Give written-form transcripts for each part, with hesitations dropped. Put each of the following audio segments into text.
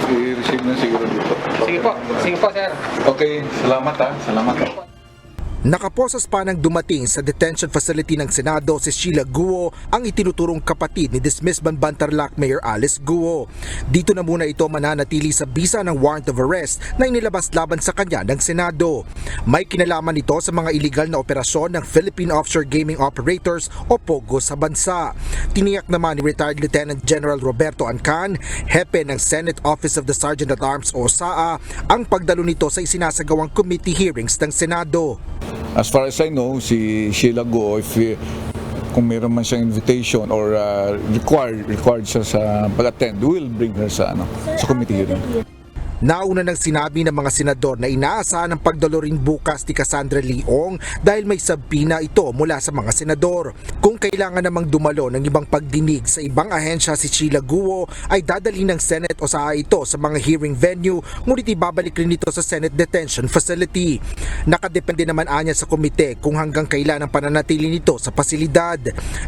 i-receive na siguro dito. Sige po, sir. Okay, salamat ha. Salamat. Nakaposas pa nang dumating sa detention facility ng Senado si Sheila Guo, ang itinuturong kapatid ni dismissed Banbantarlac Mayor Alice Guo. Dito na muna ito mananatili sa bisa ng warrant of arrest na inilabas laban sa kanya ng Senado. May kinalaman ito sa mga iligal na operasyon ng Philippine Offshore Gaming Operators o POGO sa bansa. Tiniyak naman ni retired Lieutenant General Roberto Ancan, hepe ng Senate Office of the Sergeant at Arms o SAA, ang pagdalo nito sa isinasagawang committee hearings ng Senado. As far as I know, si Sheila Guo, kung meron man siyang invitation or required siya sa pag-attend, we'll bring her sa committee hearing. Nauna nang sinabi ng mga senador na inaasahan ang pagdalo rin bukas ni Cassandra Leong dahil may sabina ito mula sa mga senador. Kung kailangan namang dumalo ng ibang pagdinig sa ibang ahensya si Sheila Guo, ay dadalhin ng Senate o SAA ito sa mga hearing venue, ngunit ibabalik rin ito sa Senate Detention Facility. Nakadepende naman anya sa komite kung hanggang kailan ang pananatili nito sa pasilidad.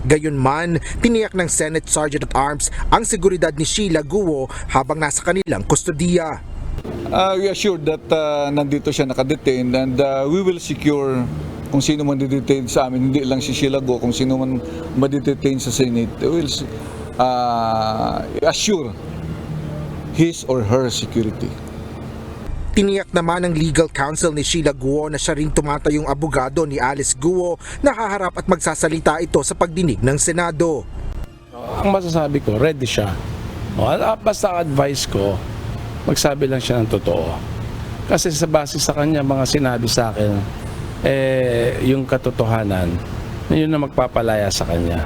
Gayunman, tiniyak ng Senate Sergeant at Arms ang seguridad ni Sheila Guo habang nasa kanilang kustodiya. We are sure that nandito siya nakadetain and we will secure kung sino man didetain sa amin, hindi lang si Sheila Guo, kung sino man madidetain sa Senate, we will assure his or her security. Tiniyak naman ng legal counsel ni Sheila Guo na siya rin tumatayong abogado ni Alice Guo na haharap at magsasalita ito sa pagdinig ng Senado. Ang masasabi ko, ready siya. Basta advice ko, magsabi lang siya ng totoo. Kasi sa base sa kanya, mga sinabi sa akin, yung katotohanan, yun na magpapalaya sa kanya.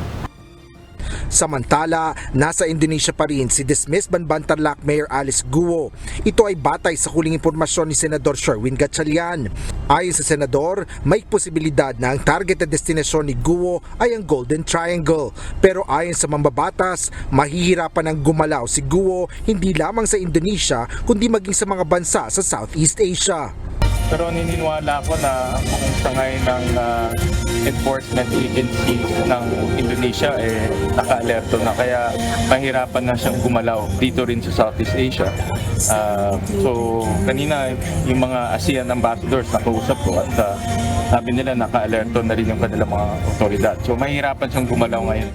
Samantala, nasa Indonesia pa rin si dismissed Banbantarlac Mayor Alice Guo. Ito ay batay sa huling impormasyon ni Senador Sherwin Gatchalian. Ayon sa senador, may posibilidad na ang targeted destinasyon ni Guo ay ang Golden Triangle. Pero ayon sa mambabatas, mahihirapan ang gumalaw si Guo hindi lamang sa Indonesia kundi maging sa mga bansa sa Southeast Asia. Pero naniniwala ako na kung sangay ng enforcement agency ng Indonesia naka-alerto na, kaya mahirapan na siyang gumalaw dito rin sa Southeast Asia. So kanina yung mga ASEAN ambassadors nakausap ko at sabi nila naka-alerto na rin yung kanilang mga otoridad. So mahirapan siyang gumalaw ngayon.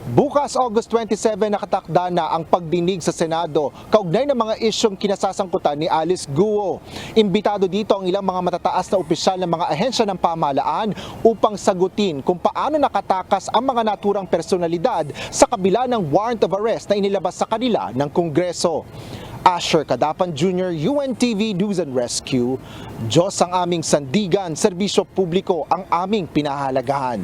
Bukas August 27 nakatakda na ang pagdinig sa Senado kaugnay ng mga isyong kinasasangkutan ni Alice Guo. Imbitado dito ang ilang mga matataas na opisyal ng mga ahensya ng pamahalaan upang sagutin kung paano nakatakas ang mga naturang personalidad sa kabila ng warrant of arrest na inilabas sa kanila ng Kongreso. Asher Cadapan Jr., UNTV News and Rescue. Diyos ang aming sandigan, serbisyo publiko ang aming pinahalagahan.